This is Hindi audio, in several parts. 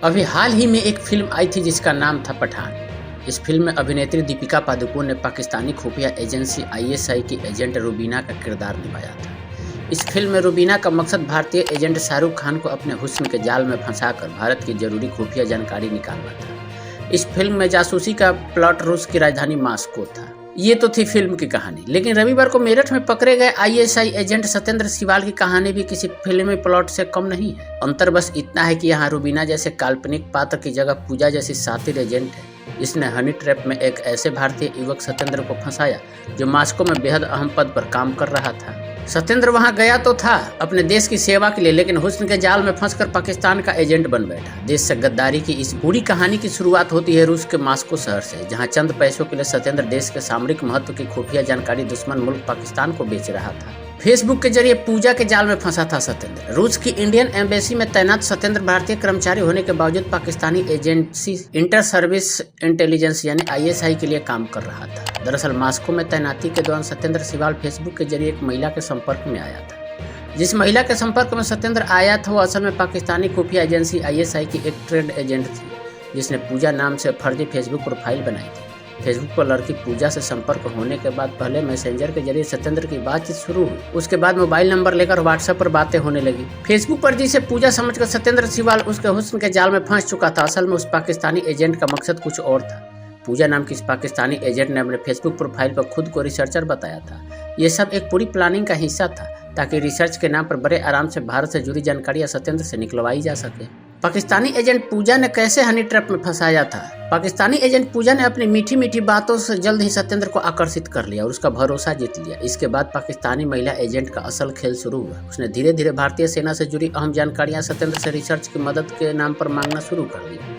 अभी हाल ही में एक फिल्म आई थी जिसका नाम था पठान। इस फिल्म में अभिनेत्री दीपिका पादुकोण ने पाकिस्तानी खुफिया एजेंसी आईएसआई की एजेंट रूबीना का किरदार निभाया था। इस फिल्म में रूबीना का मकसद भारतीय एजेंट शाहरुख खान को अपने हुस्न के जाल में फंसाकर भारत की जरूरी खुफिया जानकारी निकालना था। इस फिल्म में जासूसी का प्लॉट रूस की राजधानी मॉस्को था। ये तो थी फिल्म की कहानी, लेकिन रविवार को मेरठ में पकड़े गए आईएसआई एजेंट सत्येंद्र सिवाल की कहानी भी किसी फिल्मी प्लॉट से कम नहीं है। अंतर बस इतना है कि यहाँ रूबीना जैसे काल्पनिक पात्र की जगह पूजा जैसी सातिर एजेंट है। इसने हनी ट्रैप में एक ऐसे भारतीय युवक सत्येंद्र को फंसाया जो मॉस्को में बेहद अहम पद पर काम कर रहा था। सत्येंद्र वहां गया तो था अपने देश की सेवा के लिए, लेकिन हुस्न के जाल में फंसकर पाकिस्तान का एजेंट बन बैठा। देश से गद्दारी की इस पूरी कहानी की शुरुआत होती है रूस के मॉस्को शहर से, जहां चंद पैसों के लिए सत्येंद्र देश के सामरिक महत्व की खुफिया जानकारी दुश्मन मुल्क पाकिस्तान को बेच रहा था। फेसबुक के जरिए पूजा के जाल में फंसा था सत्येंद्र। रूस की इंडियन एम्बेसी में तैनात सत्येंद्र भारतीय कर्मचारी होने के बावजूद Pakistani agency inter service intelligence यानी आईएसआई के लिए काम कर रहा था। दरअसल मॉस्को में तैनाती के दौरान सत्येंद्र सिवाल फेसबुक के जरिए एक महिला के संपर्क में आया था। जिस महिला के संपर्क में सत्येंद्र आया था वो असल में पाकिस्तानी खुफिया एजेंसी आईएसआई की एक ट्रेड एजेंट थी, जिसने पूजा नाम से फर्जी फेसबुक प्रोफाइल बनाई थी। फेसबुक पर लड़की पूजा से संपर्क होने के बाद पहले मैसेंजर के जरिए सत्येंद्र की बातचीत शुरू हुई। उसके बाद मोबाइल नंबर लेकर व्हाट्सएप पर बातें होने लगी। फेसबुक पर जिसे पूजा समझकर सत्येंद्र सिवाल उसके हुस्न के जाल में फंस चुका था, असल में उस पाकिस्तानी एजेंट का मकसद कुछ और था। पूजा नाम की इस पाकिस्तानी एजेंट ने अपने फेसबुक प्रोफाइल पर खुद को रिसर्चर बताया था। ये सब एक पूरी प्लानिंग का हिस्सा था ताकि रिसर्च के नाम पर बड़े आराम से भारत से जुड़ी जानकारियां सत्येंद्र से निकलवाई जा सके। पाकिस्तानी एजेंट पूजा ने कैसे हनी ट्रैप में फंसाया था? पाकिस्तानी एजेंट पूजा ने अपनी मीठी मीठी बातों से जल्द ही सत्येंद्र को आकर्षित कर लिया और उसका भरोसा जीत लिया। इसके बाद पाकिस्तानी महिला एजेंट का असल खेल शुरू हुआ। उसने धीरे धीरे भारतीय सेना से जुड़ी अहम जानकारियां सत्येंद्र से रिसर्च की मदद के नाम पर मांगना शुरू कर दिया।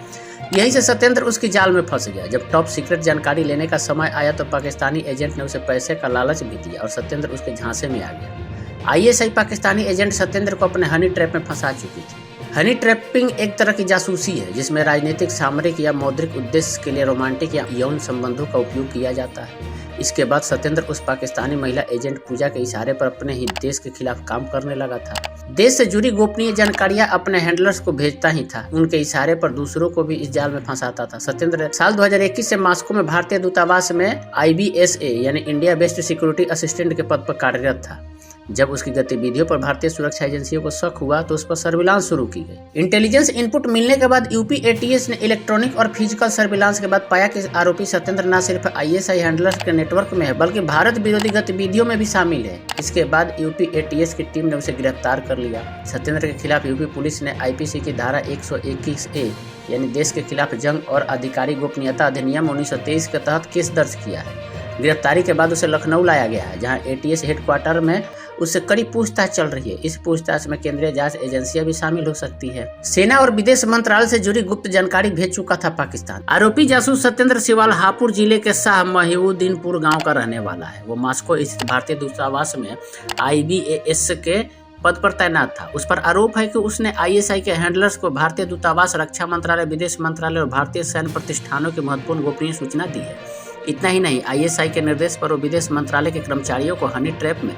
यहीं से सत्येंद्र उसकी जाल में फंस गया। जब टॉप सीक्रेट जानकारी लेने का समय आया तो पाकिस्तानी एजेंट ने उसे पैसे का लालच भी दिया और सत्येंद्र उसके झांसे में आ गया। आईएसआई पाकिस्तानी एजेंट सत्येंद्र को अपने हनी ट्रैप में फंसा चुकी थी। हनी ट्रैपिंग एक तरह की जासूसी है जिसमें राजनीतिक, सामरिक या मौद्रिक उद्देश्य के लिए रोमांटिक या यौन संबंधों का उपयोग किया जाता है। इसके बाद सत्येंद्र उस पाकिस्तानी महिला एजेंट पूजा के इशारे पर अपने ही देश के खिलाफ काम करने लगा था। देश से जुड़ी गोपनीय जानकारियां अपने हैंडलर्स को भेजता ही था। उनके इशारे पर दूसरों को भी इस जाल में फंसाता था। सत्येंद्र साल 2021 से मॉस्को में भारतीय दूतावास में IBSA यानी इंडिया बेस्ड सिक्योरिटी असिस्टेंट के पद पर कार्यरत था। जब उसकी गतिविधियों पर भारतीय सुरक्षा एजेंसियों को शक हुआ तो उस पर सर्विलांस शुरू की गई। इंटेलिजेंस इनपुट मिलने के बाद यूपी ATS ने इलेक्ट्रॉनिक और फिजिकल सर्विलांस के बाद पाया कि आरोपी सत्येंद्र न सिर्फ ISI हैंडलर्स के नेटवर्क में है बल्कि भारत विरोधी गतिविधियों में भी शामिल है। इसके बाद यूपी ATS की टीम ने उसे गिरफ्तार कर लिया। सत्येंद्र के खिलाफ यूपी पुलिस ने IPC की धारा 121A यानी देश के खिलाफ जंग और अधिकारी गोपनीयता अधिनियम 1923 के तहत केस दर्ज किया है। गिरफ्तारी के बाद उसे लखनऊ लाया गया है, जहां ATS हेडक्वार्टर में उससे कड़ी पूछताछ चल रही है। इस पूछताछ में केंद्रीय जांच एजेंसियां भी शामिल हो सकती है। सेना और विदेश मंत्रालय से जुड़ी गुप्त जानकारी भेज चुका था पाकिस्तान। आरोपी जासूस सत्येंद्र सिवाल हापुड़ जिले के शाह महिउद्दीनपुर गांव का रहने वाला है। वो मॉस्को स्थित भारतीय दूतावास में IBAS के पद पर तैनात था। उस पर आरोप है कि उसने ISI के हैंडलर्स को भारतीय दूतावास, रक्षा मंत्रालय, विदेश मंत्रालय और भारतीय सैन्य प्रतिष्ठानों की महत्वपूर्ण गोपनीय सूचना दी है। इतना ही नहीं, ISI के निर्देश पर वो विदेश मंत्रालय के कर्मचारियों को हनी ट्रैप में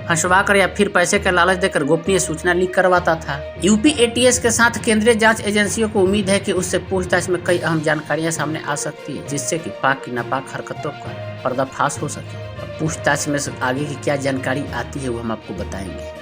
फंसवा कर या फिर पैसे का लालच देकर गोपनीय सूचना लीक करवाता था। यूपी ATS के साथ केंद्रीय जांच एजेंसियों को उम्मीद है कि उससे पूछताछ में कई अहम जानकारियां सामने आ सकती है, जिससे कि पाक की नापाक हरकतों का पर्दाफाश हो सके। पूछताछ में आगे की क्या जानकारी आती है वो हम आपको बताएंगे।